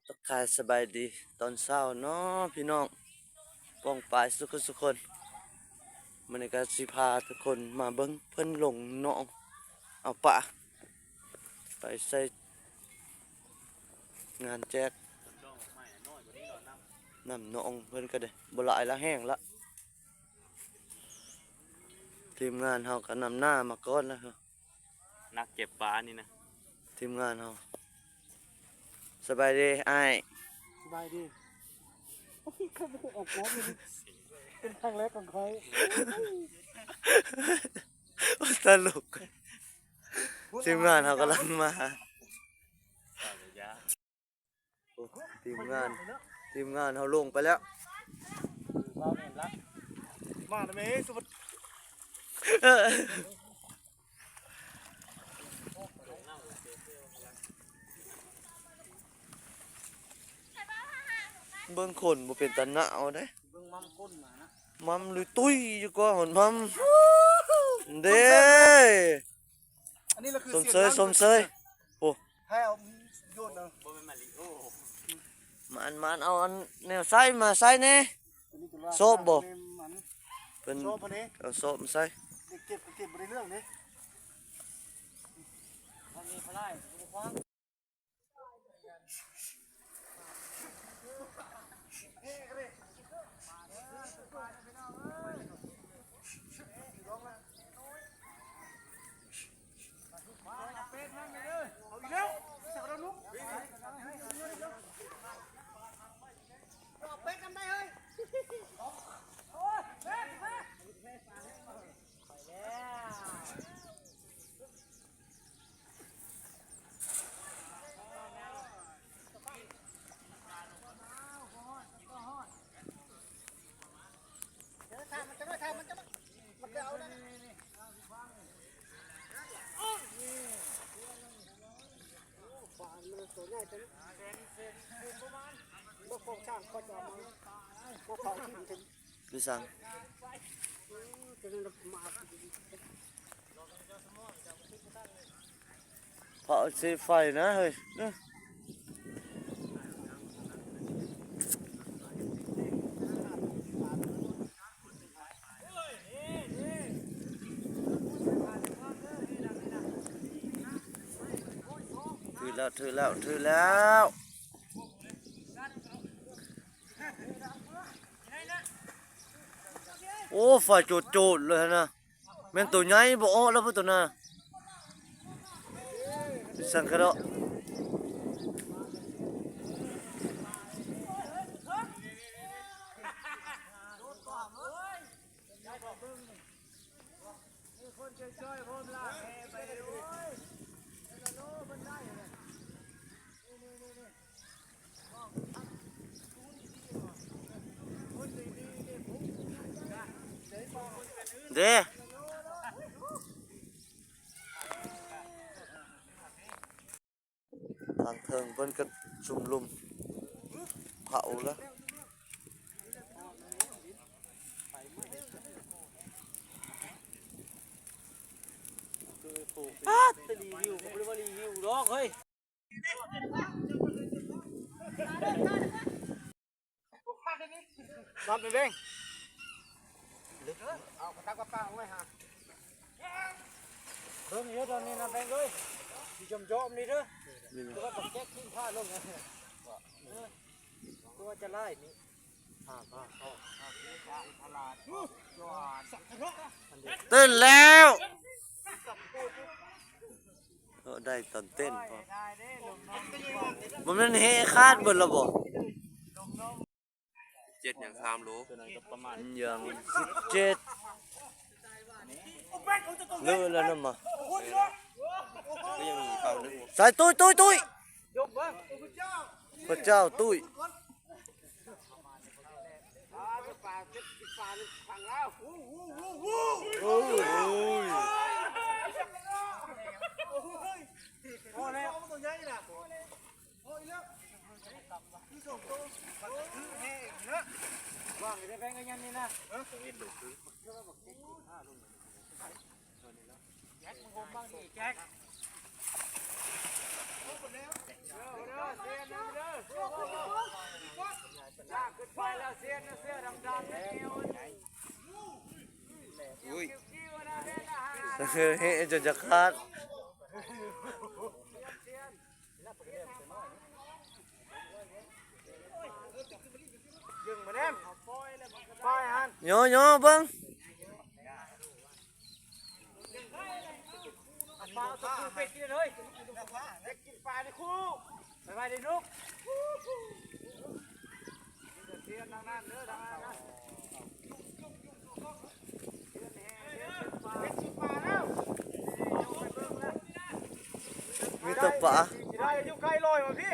ทักทายสบายดีตอนเช้าเนาะพี่น้องป้องปายสุขคนมันก็สิพาทุกคนมาเบิ่งเพิ่นลงหนองเอาปะไปใส่งานแจกน้ำหนองเพิ่นก็ได้บ่หลายละแห้งละทีมงานเฮาก็นำหน้ามาก่อนแล้วครับนักเก็บปลานี่นะทีมงานเฮาสบายดีอ้ายสบายดีเขาบอกออกร้องเป็นครั้งแรกของเขาตลกทีมงานเขากำลังมาทีมงานเขาลงไปแล้วเราเห็นละมาทำไมสุดเบิ่งคนบ่เป็นตาหนาวเด้เบิ่งมัมก้นมานะมัมหรือตุ้ยอยู่กว่าหนมัมเด้อันนี้เราคือสมเสยโอ้ให้เอาโยนเอาบ่เป็นมาริโอมันเอาอันแนวใส่มาใส่แน่โซบบ่เป็นโซบอันนี้เอาโซบมาใส่เก็บในเรื่องนี้อันนี้พลายคว้างดูสั่งเพาะสีไฟนะเฮ้ยถือแล้วโอ้ฝ่ายโจดเลยนะแม่นตัวใหญ่บ่อ้อแล้วพุ่นตัวน่ะสังกะดอกเด้ทางเทิงเพิ่นก็ชุมลุมเผาแล้วรีวิวผมเรียกว่ารีวิวดอกเฮ้ยนอนเป็นเบ้งเอากระตักกระป๋าไว้ฮะเพิ่มเยอะตอนนี้นะเบ้งเลยดีจอมนี่เด้อตัวต้องแก้ขึ้นผ้าลงนะตัวจะไล่นี่ตื่นแล้วได้ตอนเต้นพอมันเฮคาดเบิดแล้วบ่7อย่าง3โลประมาณอย่าง17เลิกแล้วนะมาก็ยังมีเปล่านึงใส่ตุ้ยพระเจ้าตุ้ยโอ้ยโอ้ยเอาตัวใหญ่น่ะโอ้ยเลิกนี่ส่งตัวเฮ้ยเลิกว่างได้แบงกันยันนี่นะต้องเอ็นดูคือแจ็คมึงคงบ้างดิแจ็คโอ้คนเดียวเด้อเด้อเด้อ ไปแล้วเสื้อดำๆเนี่ย อุ้ย เฮ้จนจะขาด ยึงมาเด้มปล่อยหัน ย่อเบิ่ง ปลาตะกูเป็ดกินเลยเป็ดกินปลาในคู่ไปดิลูกเสียนทางนั้นเด้อทางนั้นเป็ดกินปลาแล้ว มีแตะปลา ได้อยู่ใกล้ลอยมาพี่